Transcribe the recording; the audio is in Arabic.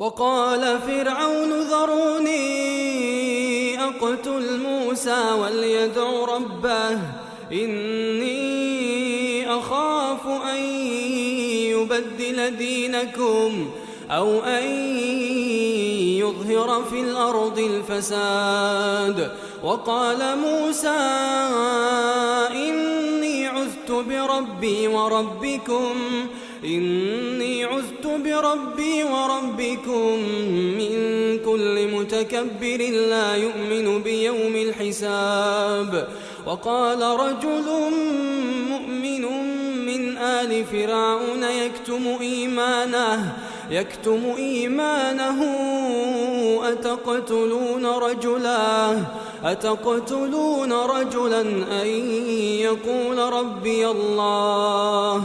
وقال فرعون ذروني أقتل موسى وليدع ربه إني أخاف أن يبدل دينكم أو أن يظهر في الأرض الفساد. وقال موسى إني عذت بربي وربكم من كل متكبر لا يؤمن بيوم الحساب. وقال رجل مؤمن من آل فرعون يكتم إيمانه أتقتلون رجلا أن يقول ربي الله